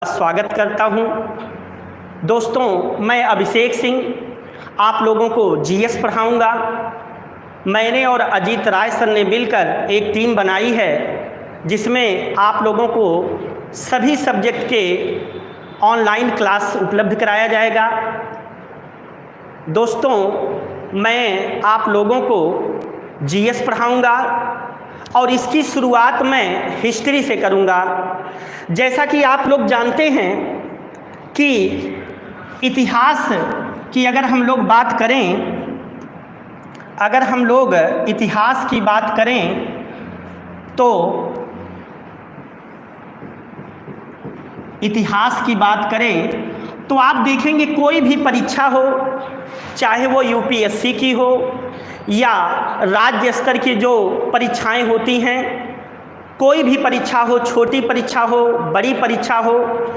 स्वागत करता हूं। दोस्तों, मैं अभिषेक सिंह आप लोगों को जीएस पढ़ाऊंगा। मैंने और अजीत राय सर ने मिलकर एक टीम बनाई है जिसमें आप लोगों को सभी सब्जेक्ट के ऑनलाइन क्लास उपलब्ध कराया जाएगा। दोस्तों, मैं आप लोगों को जीएस पढ़ाऊंगा और इसकी शुरुआत मैं हिस्ट्री से करूंगा। जैसा कि आप लोग जानते हैं कि इतिहास की अगर हम लोग बात करें तो आप देखेंगे कोई भी परीक्षा हो, चाहे वो यूपीएससी की हो या राज्य स्तर की जो परीक्षाएं होती हैं, कोई भी परीक्षा हो, छोटी परीक्षा हो, बड़ी परीक्षा हो,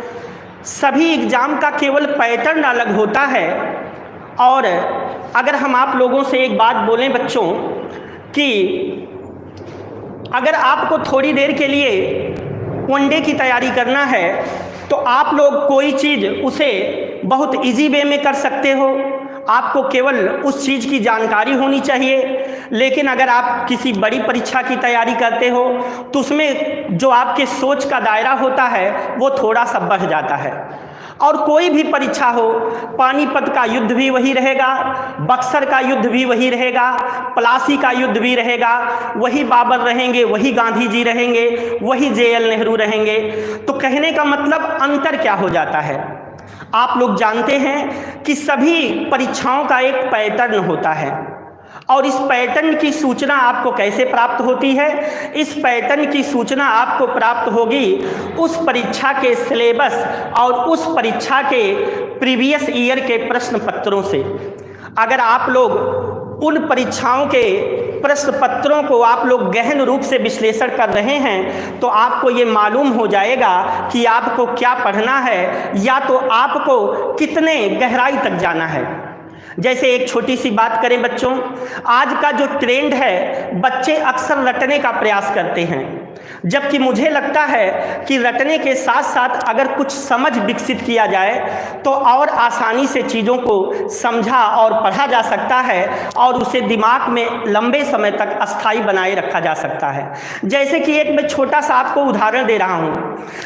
सभी एग्ज़ाम का केवल पैटर्न अलग होता है। और अगर हम आप लोगों से एक बात बोलें बच्चों कि अगर आपको थोड़ी देर के लिए वनडे की तैयारी करना है तो आप लोग कोई चीज़ उसे बहुत इजी वे में कर सकते हो, आपको केवल उस चीज़ की जानकारी होनी चाहिए। लेकिन अगर आप किसी बड़ी परीक्षा की तैयारी करते हो तो उसमें जो आपके सोच का दायरा होता है वो थोड़ा सा बढ़ जाता है। और कोई भी परीक्षा हो, पानीपत का युद्ध भी वही रहेगा, बक्सर का युद्ध भी वही रहेगा, प्लासी का युद्ध भी रहेगा, वही बाबर रहेंगे, वही गांधी जी रहेंगे, वही जेएल नेहरू रहेंगे। तो कहने का मतलब अंतर क्या हो जाता है? आप लोग जानते हैं कि सभी परीक्षाओं का एक पैटर्न होता है और इस पैटर्न की सूचना आपको कैसे प्राप्त होती है? इस पैटर्न की सूचना आपको प्राप्त होगी उस परीक्षा के सिलेबस और उस परीक्षा के प्रीवियस ईयर के प्रश्न पत्रों से। अगर आप लोग उन परीक्षाओं के प्रश्न पत्रों को आप लोग गहन रूप से विश्लेषण कर रहे हैं तो आपको ये मालूम हो जाएगा कि आपको क्या पढ़ना है या तो आपको कितने गहराई तक जाना है। जैसे एक छोटी सी बात करें बच्चों, आज का जो ट्रेंड है, बच्चे अक्सर रटने का प्रयास करते हैं, जबकि मुझे लगता है कि रटने के साथ साथ अगर कुछ समझ विकसित किया जाए तो और आसानी से चीज़ों को समझा और पढ़ा जा सकता है और उसे दिमाग में लंबे समय तक अस्थायी बनाए रखा जा सकता है। जैसे कि एक मैं छोटा सा आपको उदाहरण दे रहा हूँ।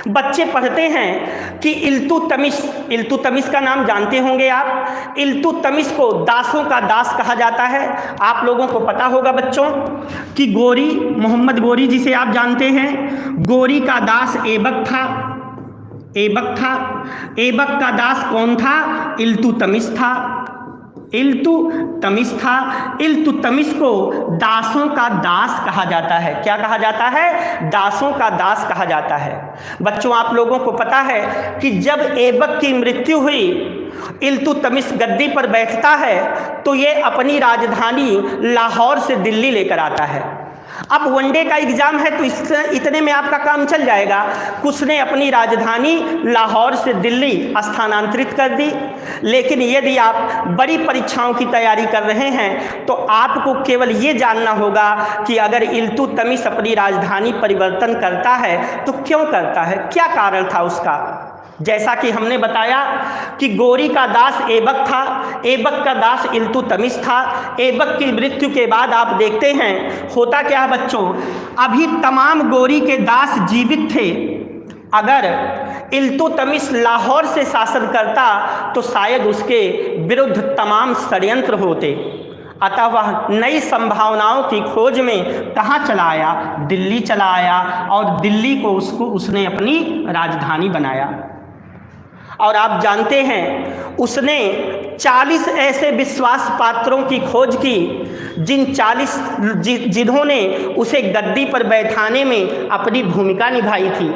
बच्चे पढ़ते हैं कि इल्तुतमिश का नाम जानते होंगे आप। इल्तुतमिश को दासों का दास कहा जाता है। आप लोगों को पता होगा बच्चों कि गोरी, मोहम्मद गोरी जिसे आप जानते हैं, गोरी का दास ऐबक था। ऐबक का दास कौन था? इल्तुतमिश था। इल्तुतमिश को दासों का दास कहा जाता है। क्या कहा जाता है? दासों का दास कहा जाता है। बच्चों, आप लोगों को पता है कि जब ऐबक की मृत्यु हुई, इल्तुतमिश गद्दी पर बैठता है तो ये अपनी राजधानी लाहौर से दिल्ली लेकर आता है। अब वनडे का एग्जाम है तो इतने में आपका काम चल जाएगा। उसने अपनी राजधानी लाहौर से दिल्ली स्थानांतरित कर दी। लेकिन यदि आप बड़ी परीक्षाओं की तैयारी कर रहे हैं तो आपको केवल ये जानना होगा कि अगर इल्तुतमिश अपनी राजधानी परिवर्तन करता है तो क्यों करता है, क्या कारण था उसका। जैसा कि हमने बताया कि गोरी का दास ऐबक था, ऐबक का दास इल्तुतमिश था। ऐबक की मृत्यु के बाद आप देखते हैं होता क्या है बच्चों, अभी तमाम गोरी के दास जीवित थे। अगर इल्तुतमिश लाहौर से शासन करता तो शायद उसके विरुद्ध तमाम षड्यंत्र होते। अतः वह नई संभावनाओं की खोज में कहाँ चला आया? दिल्ली चला आया और दिल्ली को उसने अपनी राजधानी बनाया। और आप जानते हैं उसने 40 ऐसे विश्वास पात्रों की खोज की जिन्होंने उसे गद्दी पर बैठाने में अपनी भूमिका निभाई थी।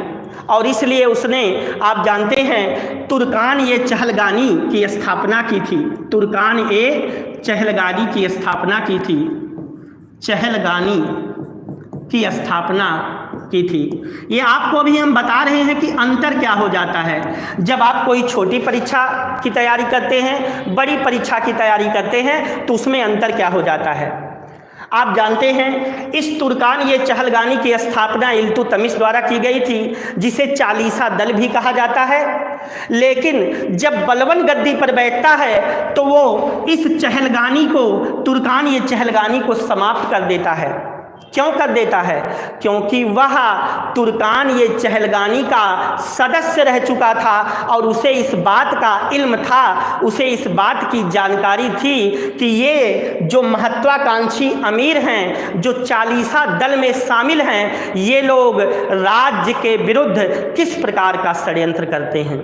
और इसलिए उसने, आप जानते हैं, तुर्कान-ए-चहलगानी की स्थापना की थी। तुर्कान-ए-चहलगानी की स्थापना की थी। चहलगानी की स्थापना की थी। ये आपको अभी हम बता रहे हैं कि अंतर क्या हो जाता है जब आप कोई छोटी परीक्षा की तैयारी करते हैं, बड़ी परीक्षा की तैयारी करते हैं तो उसमें अंतर क्या हो जाता है। आप जानते हैं इस तुर्कान ये चहलगानी की स्थापना इल्तुतमिश द्वारा की गई थी, जिसे चालीसा दल भी कहा जाता है। लेकिन जब बलबन गद्दी पर बैठता है तो वो इस चहलगानी को, तुर्कान ये चहलगानी को समाप्त कर देता है। क्यों कर देता है? क्योंकि वह तुर्कान ये चहलगानी का सदस्य रह चुका था और उसे इस बात का इल्म था, उसे इस बात की जानकारी थी कि ये जो महत्वाकांक्षी अमीर हैं, जो चालीसा दल में शामिल हैं, ये लोग राज्य के विरुद्ध किस प्रकार का षड्यंत्र करते हैं।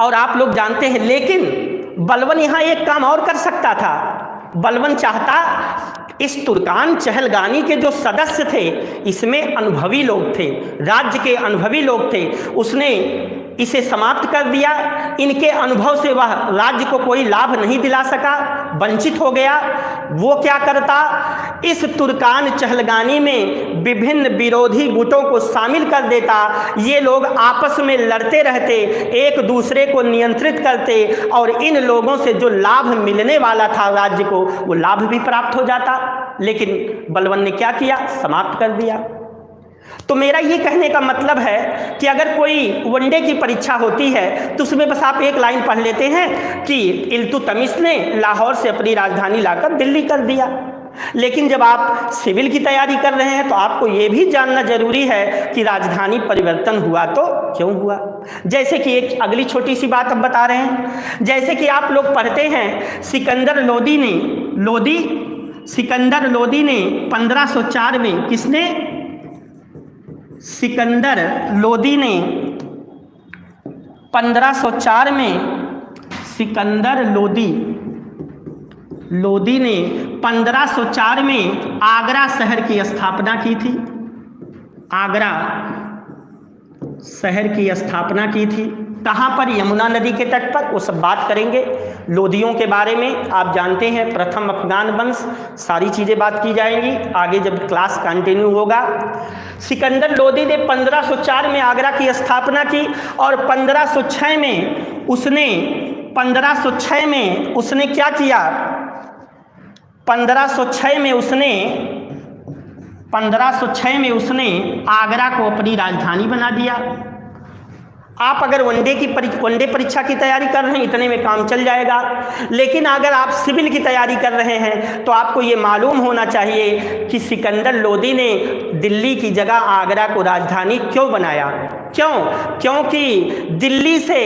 और आप लोग जानते हैं, लेकिन बलबन यहाँ एक काम और कर सकता था। बलबन चाहता इस तुर्कान चहलगानी के जो सदस्य थे, इसमें अनुभवी लोग थे, राज्य के अनुभवी लोग थे, उसने इसे समाप्त कर दिया। इनके अनुभव से वह राज्य को कोई लाभ नहीं दिला सका, वंचित हो गया। वो क्या करता, इस तुर्कान चहलगानी में विभिन्न विरोधी गुटों को शामिल कर देता। ये लोग आपस में लड़ते रहते, एक दूसरे को नियंत्रित करते और इन लोगों से जो लाभ मिलने वाला था राज्य को, वो लाभ भी प्राप्त हो जाता। लेकिन बलबन ने क्या किया? समाप्त कर दिया। तो मेरा ये कहने का मतलब है कि अगर कोई वनडे की परीक्षा होती है तो उसमें बस आप एक लाइन पढ़ लेते हैं कि इल्तुतमिश ने लाहौर से अपनी राजधानी लाकर दिल्ली कर दिया। लेकिन जब आप सिविल की तैयारी कर रहे हैं तो आपको ये भी जानना जरूरी है कि राजधानी परिवर्तन हुआ तो क्यों हुआ। जैसे कि एक अगली छोटी सी बात अब बता रहे हैं, जैसे कि आप लोग पढ़ते हैं सिकंदर लोदी ने 1504 में, किसने? सिकंदर लोदी ने 1504 में, सिकंदर लोदी ने 1504 में आगरा शहर की स्थापना की थी। आगरा शहर की स्थापना की थी। कहाँ पर? यमुना नदी के तट पर। वो सब बात करेंगे लोदियों के बारे में। आप जानते हैं प्रथम अफगान वंश, सारी चीज़ें बात की जाएंगी आगे जब क्लास कंटिन्यू होगा। सिकंदर लोदी ने 1504 में आगरा की स्थापना की और 1506 में उसने क्या किया? 1506 में उसने आगरा को अपनी राजधानी बना दिया। आप अगर वनडे परीक्षा की तैयारी कर रहे हैं, इतने में काम चल जाएगा। लेकिन अगर आप सिविल की तैयारी कर रहे हैं तो आपको ये मालूम होना चाहिए कि सिकंदर लोदी ने दिल्ली की जगह आगरा को राजधानी क्यों बनाया। क्योंकि दिल्ली से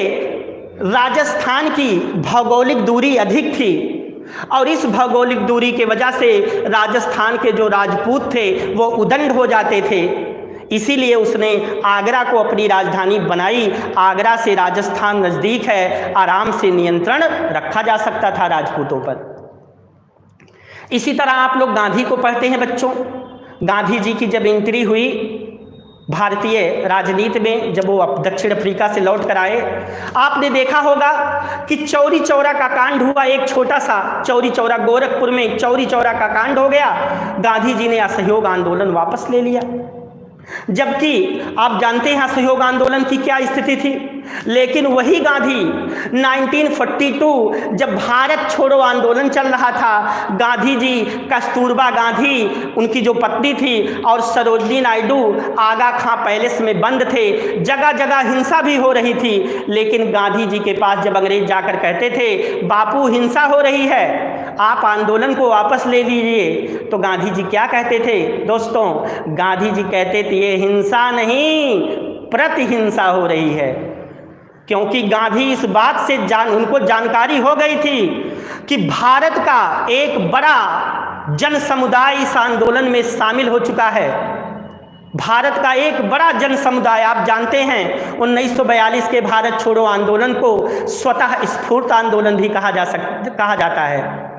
राजस्थान की भौगोलिक दूरी अधिक थी और इस भौगोलिक दूरी के वजह से राजस्थान के जो राजपूत थे वो उदंड हो जाते थे। इसीलिए उसने आगरा को अपनी राजधानी बनाई। आगरा से राजस्थान नज़दीक है, आराम से नियंत्रण रखा जा सकता था राजपूतों पर। इसी तरह आप लोग गांधी को पढ़ते हैं बच्चों। गांधी जी की जब एंट्री हुई भारतीय राजनीति में, जब वो दक्षिण अफ्रीका से लौट कर आए, आपने देखा होगा कि चौरी चौरा का कांड हुआ। एक छोटा सा चौरी चौरा, गोरखपुर में चौरी चौरा का कांड हो गया। गांधी जी ने असहयोग आंदोलन वापस ले लिया। जबकि आप जानते हैं असहयोग आंदोलन की क्या स्थिति थी। लेकिन वही गांधी 1942 जब भारत छोड़ो आंदोलन चल रहा था, गांधी जी, कस्तूरबा गांधी, उनकी जो पत्नी थी, और सरोजनी नायडू आगा खां पैलेस में बंद थे। जगह जगह हिंसा भी हो रही थी। लेकिन गांधी जी के पास जब अंग्रेज जाकर कहते थे बापू हिंसा हो रही है, आप आंदोलन को वापस ले लीजिए, तो गांधी जी क्या कहते थे दोस्तों? गांधी जी कहते थे ये हिंसा नहीं, प्रतिहिंसा हो रही है। क्योंकि गांधी इस बात से उनको जानकारी हो गई थी कि भारत का एक बड़ा जन समुदाय इस आंदोलन में शामिल हो चुका है। भारत का एक बड़ा जन समुदाय, आप जानते हैं 1942 के भारत छोड़ो आंदोलन को स्वतः स्फूर्त आंदोलन भी कहा जाता है।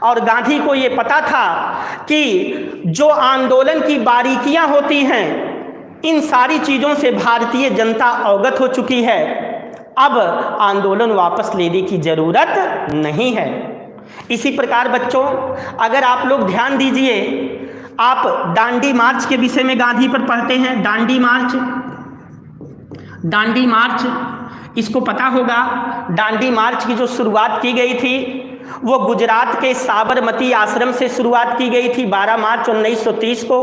और गांधी को ये पता था कि जो आंदोलन की बारीकियां होती हैं, इन सारी चीज़ों से भारतीय जनता अवगत हो चुकी है। अब आंदोलन वापस लेने की ज़रूरत नहीं है। इसी प्रकार बच्चों, अगर आप लोग ध्यान दीजिए, आप दांडी मार्च के विषय में गांधी पर पढ़ते हैं। दांडी मार्च इसको पता होगा। दांडी मार्च की जो शुरुआत की गई थी वो गुजरात के साबरमती आश्रम से शुरुआत की गई थी 12 मार्च 1930 को,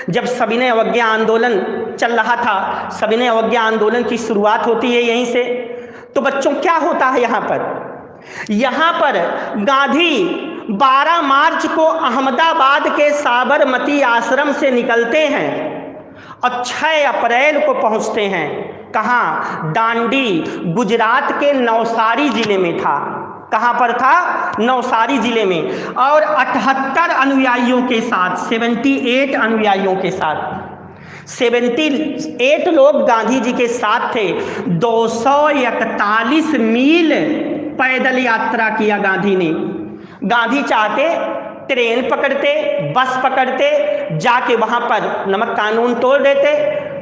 जब सविनय अवज्ञा आंदोलन चल रहा था। सविनय अवज्ञा आंदोलन की शुरुआत होती है यहीं से। तो बच्चों क्या होता है यहाँ पर गांधी 12 मार्च को अहमदाबाद के साबरमती आश्रम से निकलते हैं और 6 अप्रैल को पहुंचते हैं। कहाँ? दांडी, गुजरात के नवसारी जिले में था। कहाँ पर था? नवसारी जिले में। और 78 अनुयायियों के साथ, 78 अनुयायियों के साथ, 78 लोग गांधी जी के साथ थे। 241 मील पैदल यात्रा किया गांधी ने। गांधी चाहते ट्रेन पकड़ते, बस पकड़ते, जाके वहां पर नमक कानून तोड़ देते,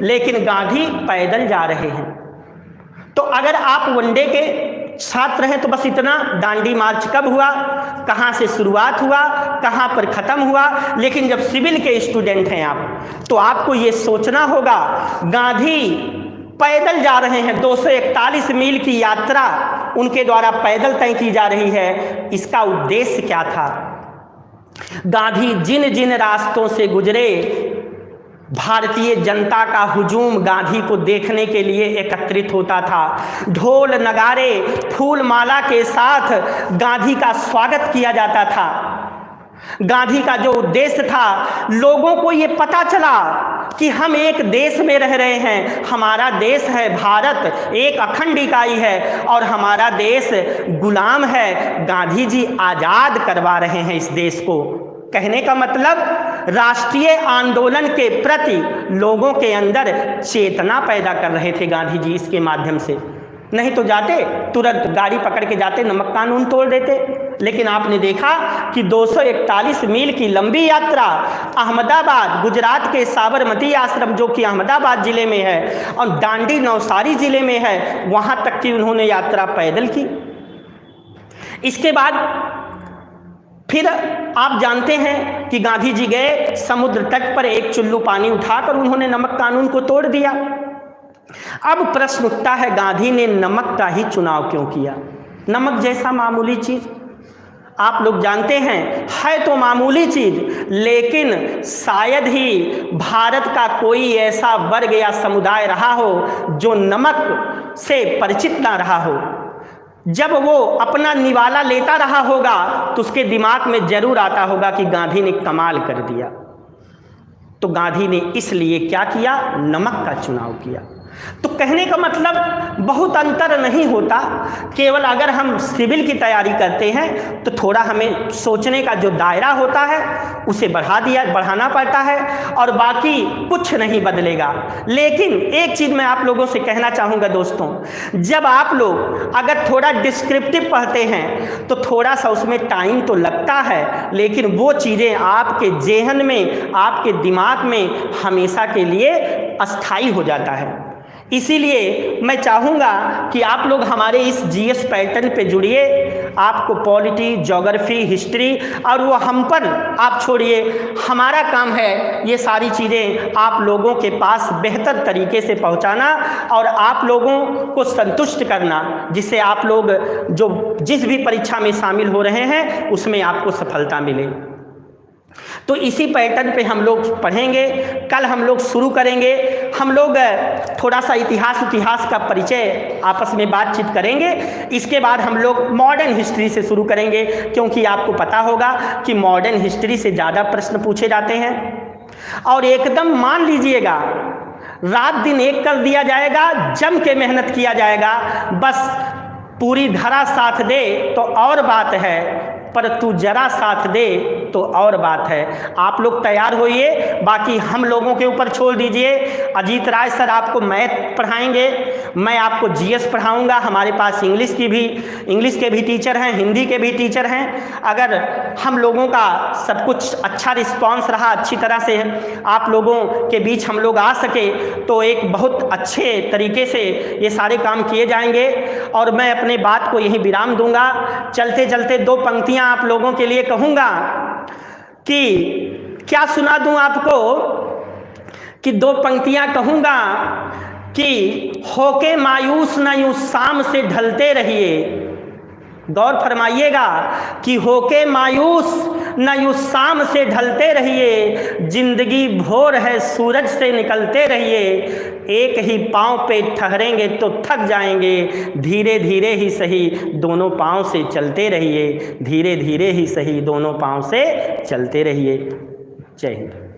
लेकिन गांधी पैदल जा रहे हैं। तो अगर आप वनडे के छात्र हैं तो बस इतना, दांडी मार्च कब हुआ, कहाँ से शुरुआत हुआ, कहाँ पर ख़त्म हुआ। लेकिन जब सिविल के स्टूडेंट हैं आप, तो आपको ये सोचना होगा, गांधी पैदल जा रहे हैं, 241 मील की यात्रा उनके द्वारा पैदल तय की जा रही है। इसका उद्देश्य क्या था? गांधी जिन जिन रास्तों से गुजरे, भारतीय जनता का हुजूम गांधी को देखने के लिए एकत्रित होता था। ढोल नगारे फूल माला के साथ गांधी का स्वागत किया जाता था। गांधी का जो उद्देश्य था, लोगों को ये पता चला कि हम एक देश में रह रहे हैं, हमारा देश है भारत, एक अखंड इकाई है और हमारा देश गुलाम है। गांधी जी आज़ाद करवा रहे हैं इस देश को। कहने का मतलब राष्ट्रीय आंदोलन के प्रति लोगों के अंदर चेतना पैदा कर रहे थे गांधी जी इसके माध्यम से। नहीं तो जाते तुरंत गाड़ी पकड़ के जाते, नमक कानून तोड़ देते। लेकिन आपने देखा कि 241 मील की लंबी यात्रा अहमदाबाद, गुजरात के साबरमती आश्रम जो कि अहमदाबाद जिले में है और दांडी नवसारी जिले में है, वहाँ तक की उन्होंने यात्रा पैदल की। इसके बाद फिर आप जानते हैं कि गांधी जी गए समुद्र तट पर, एक चुल्लू पानी उठाकर उन्होंने नमक कानून को तोड़ दिया। अब प्रश्न उठता है, गांधी ने नमक का ही चुनाव क्यों किया? नमक जैसा मामूली चीज, आप लोग जानते हैं है तो मामूली चीज, लेकिन शायद ही भारत का कोई ऐसा वर्ग या समुदाय रहा हो जो नमक से परिचित ना रहा हो। जब वो अपना निवाला लेता रहा होगा तो उसके दिमाग में जरूर आता होगा कि गांधी ने कमाल कर दिया। तो गांधी ने इसलिए क्या किया? नमक का चुनाव किया। तो कहने का मतलब बहुत अंतर नहीं होता, केवल अगर हम सिविल की तैयारी करते हैं तो थोड़ा हमें सोचने का जो दायरा होता है उसे बढ़ाना पड़ता है और बाकी कुछ नहीं बदलेगा। लेकिन एक चीज़ मैं आप लोगों से कहना चाहूँगा दोस्तों, जब आप लोग अगर थोड़ा डिस्क्रिप्टिव पढ़ते हैं तो थोड़ा सा उसमें टाइम तो लगता है, लेकिन वो चीज़ें आपके जेहन में, आपके दिमाग में हमेशा के लिए अस्थायी हो जाता है। इसीलिए मैं चाहूँगा कि आप लोग हमारे इस जीएस पैटर्न पे जुड़िए। आपको पॉलिटी, ज्योग्राफी, हिस्ट्री और वो हम पर आप छोड़िए, हमारा काम है ये सारी चीज़ें आप लोगों के पास बेहतर तरीके से पहुँचाना और आप लोगों को संतुष्ट करना, जिससे आप लोग जो जिस भी परीक्षा में शामिल हो रहे हैं उसमें आपको सफलता मिले। तो इसी पैटर्न पे हम लोग पढ़ेंगे। कल हम लोग शुरू करेंगे, हम लोग थोड़ा सा इतिहास का परिचय आपस में बातचीत करेंगे। इसके बाद हम लोग मॉडर्न हिस्ट्री से शुरू करेंगे, क्योंकि आपको पता होगा कि मॉडर्न हिस्ट्री से ज़्यादा प्रश्न पूछे जाते हैं। और एकदम मान लीजिएगा, रात दिन एक कर दिया जाएगा, जम के मेहनत किया जाएगा। बस पूरी धरा साथ दे तो और बात है, पर तू जरा साथ दे तो और बात है। आप लोग तैयार होइए, बाकी हम लोगों के ऊपर छोड़ दीजिए। अजीत राय सर आपको मैथ पढ़ाएंगे, मैं आपको जीएस पढ़ाऊंगा। हमारे पास इंग्लिश के भी टीचर हैं, हिंदी के भी टीचर हैं। अगर हम लोगों का सब कुछ अच्छा रिस्पांस रहा, अच्छी तरह से आप लोगों के बीच हम लोग आ सके, तो एक बहुत अच्छे तरीके से ये सारे काम किए जाएंगे। और मैं अपने बात को यहीं विराम दूंगा। चलते चलते 2 पंक्तियां आप लोगों के लिए कहूँगा कि क्या सुना दूं आपको, कि 2 पंक्तियां कहूँगा कि होके मायूस न यूं शाम से ढलते रहिए, गौर फरमाइएगा कि होके मायूस न यूँ शाम से ढलते रहिए, जिंदगी भोर है सूरज से निकलते रहिए, एक ही पाँव पे ठहरेंगे तो थक जाएंगे, धीरे धीरे ही सही दोनों पाँव से चलते रहिए, धीरे धीरे ही सही दोनों पाँव से चलते रहिए। जय हिंद।